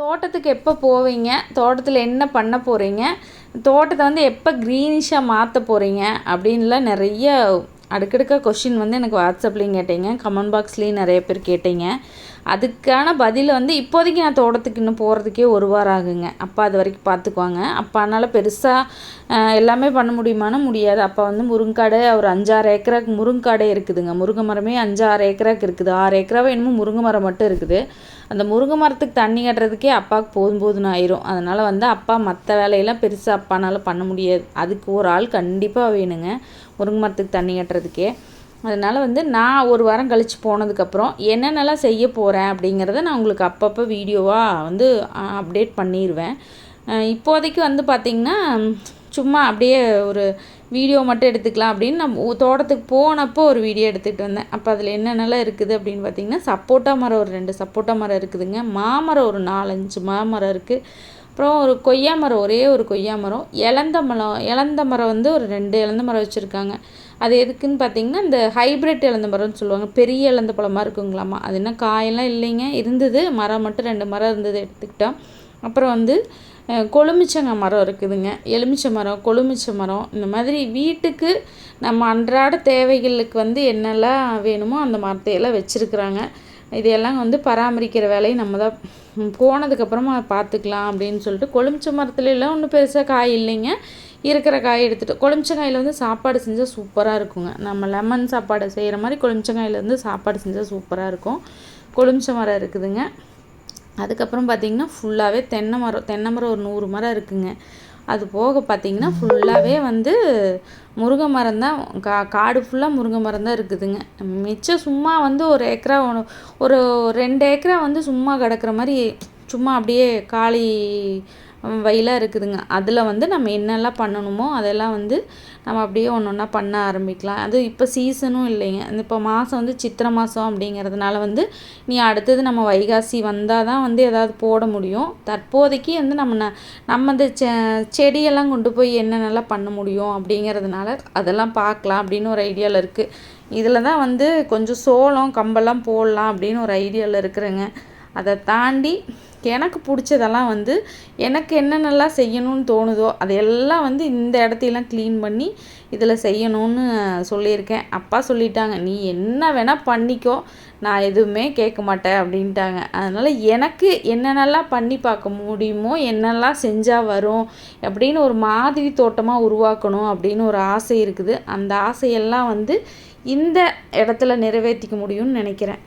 தோட்டத்துக்கு எப்போ போவீங்க? தோட்டத்தில் என்ன பண்ண போகிறீங்க? தோட்டத்தை வந்து எப்போ க்ரீனிஷாக மாற்ற போகிறீங்க? அப்படின்லாம் நிறைய அடுக்கடுக்காக கொஷின் வந்து எனக்கு வாட்ஸ்அப்லேயும் கேட்டீங்க, கமெண்ட் பாக்ஸ்லேயும் நிறைய பேர் கேட்டீங்க. அதுக்கான பதில் வந்து இப்போதைக்கு நான் தோட்டத்துக்கு இன்னும் போகிறதுக்கே 1 வாரம் ஆகுங்க. அப்பா அது வரைக்கும் பார்த்துக்குவாங்க. அப்பானால் பெருசாக எல்லாமே பண்ண முடியுமானா முடியாது. அப்பா வந்து முருங்காடு ஒரு 5-6 ஏக்கராக்கு முருங்காடே இருக்குதுங்க. முருங்கை மரமே 5-6 ஏக்கராக்கு இருக்குது. 6 ஏக்கராவே என்னமோ முருங்கை மரம் மட்டும் இருக்குது. அந்த முருங்கை மரத்துக்கு தண்ணி கட்டுறதுக்கே அப்பாவுக்கு போதும்னு ஆயிரும். அதனால் வந்து அப்பா மற்ற வேலையெல்லாம் பெருசாக அப்பானால் பண்ண முடியாது. அதுக்கு ஒரு ஆள் கண்டிப்பாக வேணுங்க, முருங்கை மரத்துக்கு தண்ணி கட்டுறதுக்கே. அதனால் வந்து நான் 1 வாரம் கழித்து போனதுக்கப்புறம் என்னென்னலாம் செய்ய போகிறேன் அப்படிங்கிறத நான் உங்களுக்கு அப்பப்போ வீடியோவாக வந்து அப்டேட் பண்ணிடுவேன். இப்போதைக்கு வந்து பார்த்திங்கன்னா சும்மா அப்படியே ஒரு வீடியோ மட்டும் எடுத்துக்கலாம் அப்படின்னு நான் தோட்டத்துக்கு போனப்போ ஒரு வீடியோ எடுத்துகிட்டு வந்தேன். அப்போ அதில் என்னென்னலாம் இருக்குது அப்படின்னு பார்த்திங்கன்னா, சப்போட்டா மரம் ஒரு 2 சப்போட்டா மரம் இருக்குதுங்க, மாமரம் ஒரு 4-5 மாமரம் இருக்குது, அப்புறம் ஒரு கொய்யா மரம், ஒரே ஒரு கொய்யா மரம், இலந்த மரம் வந்து ஒரு 2 இலந்த மரம் வச்சுருக்காங்க. அது எதுக்குன்னு பார்த்திங்கன்னா, இந்த ஹைப்ரிட் இலந்த மரம்னு சொல்லுவாங்க, பெரிய இலந்த பழமாக இருக்குங்களாமா. அது என்ன காயெல்லாம் இல்லைங்க, இருந்தது மரம் மட்டும் 2 மரம் இருந்தது, எடுத்துக்கிட்டோம். அப்புறம் வந்து கொழுமிச்சங்க மரம் இருக்குதுங்க, எலுமிச்சை மரம், கொழுமிச்சை மரம். இந்த மாதிரி வீட்டுக்கு நம்ம அன்றாட தேவைகளுக்கு வந்து என்னெல்லாம் வேணுமோ அந்த மரத்தையெல்லாம் வச்சுருக்குறாங்க. இதையெல்லாம் வந்து பராமரிக்கிற வேலையை நம்ம தான் போனதுக்கப்புறமா பார்த்துக்கலாம் அப்படின்னு சொல்லிட்டு, கொழுமிச்சை மரத்துலலாம் ஒன்றும் பெருசாக காய் இல்லைங்க, இருக்கிற காய் எடுத்துகிட்டு. கொழுமிச்சங்காயில் வந்து சாப்பாடு செஞ்சால் சூப்பராக இருக்குங்க. நம்ம லெமன் சாப்பாடு செய்கிற மாதிரி கொழுமிச்சங்காயில் வந்து சாப்பாடு செஞ்சால் சூப்பராக இருக்கும். கொழுமிச்சை மரம் இருக்குதுங்க. அதுக்கப்புறம் பார்த்திங்கன்னா ஃபுல்லாகவே தென்னை மரம் ஒரு 100 மரம் இருக்குங்க. அது போக பார்த்திங்கன்னா ஃபுல்லாகவே வந்து முருங்கை மரம் தான், காடு ஃபுல்லாக முருங்கை மரம் தான் இருக்குதுங்க. மிச்சம் சும்மா வந்து 1 ஏக்கரா ஒரு 2 ஏக்கரா வந்து சும்மா கிடக்கிற மாதிரி சும்மா அப்படியே காலி வயலாக இருக்குதுங்க. அதில் வந்து நம்ம என்னெல்லாம் பண்ணணுமோ அதெல்லாம் வந்து நம்ம அப்படியே ஒன்று ஒன்றா பண்ண ஆரம்பிக்கலாம். அது இப்போ சீசனும் இல்லைங்க, இப்போ மாதம் வந்து சித்திரை மாதம் அப்படிங்கிறதுனால வந்து நீ அடுத்தது நம்ம வைகாசி வந்தால் தான் வந்து எதாவது போட முடியும். தற்போதைக்கு வந்து நம்ம இந்த செடியெல்லாம் கொண்டு போய் என்னென்னலாம் பண்ண முடியும் அப்படிங்கிறதுனால அதெல்லாம் பார்க்கலாம் அப்படின்னு ஒரு ஐடியாவில் இருக்குது. இதில் தான் வந்து கொஞ்சம் சோளம் கம்பெல்லாம் போடலாம் அப்படின்னு ஒரு ஐடியாவில் இருக்கிறேங்க. அதை தாண்டி எனக்கு பிடிச்சதெல்லாம் வந்து எனக்கு என்னென்னலாம் செய்யணும்னு தோணுதோ அதையெல்லாம் வந்து இந்த இடத்தையெல்லாம் க்ளீன் பண்ணி இதில் செய்யணும்னு சொல்லியிருக்கேன். அப்பா சொல்லிட்டாங்க, நீ என்ன வேணால் பண்ணிக்கோ, நான் எதுவுமே கேட்க மாட்டேன் அப்படின்ட்டாங்க. அதனால் எனக்கு என்னென்னலாம் பண்ணி பார்க்க முடியுமோ, என்னெல்லாம் செஞ்சால் வரும் அப்படின்னு ஒரு மாதிரி தோட்டமாக உருவாக்கணும் அப்படின்னு ஒரு ஆசை இருக்குது. அந்த ஆசையெல்லாம் வந்து இந்த இடத்துல நிறைவேற்றிக்க முடியும்னு நினைக்கிறேன்.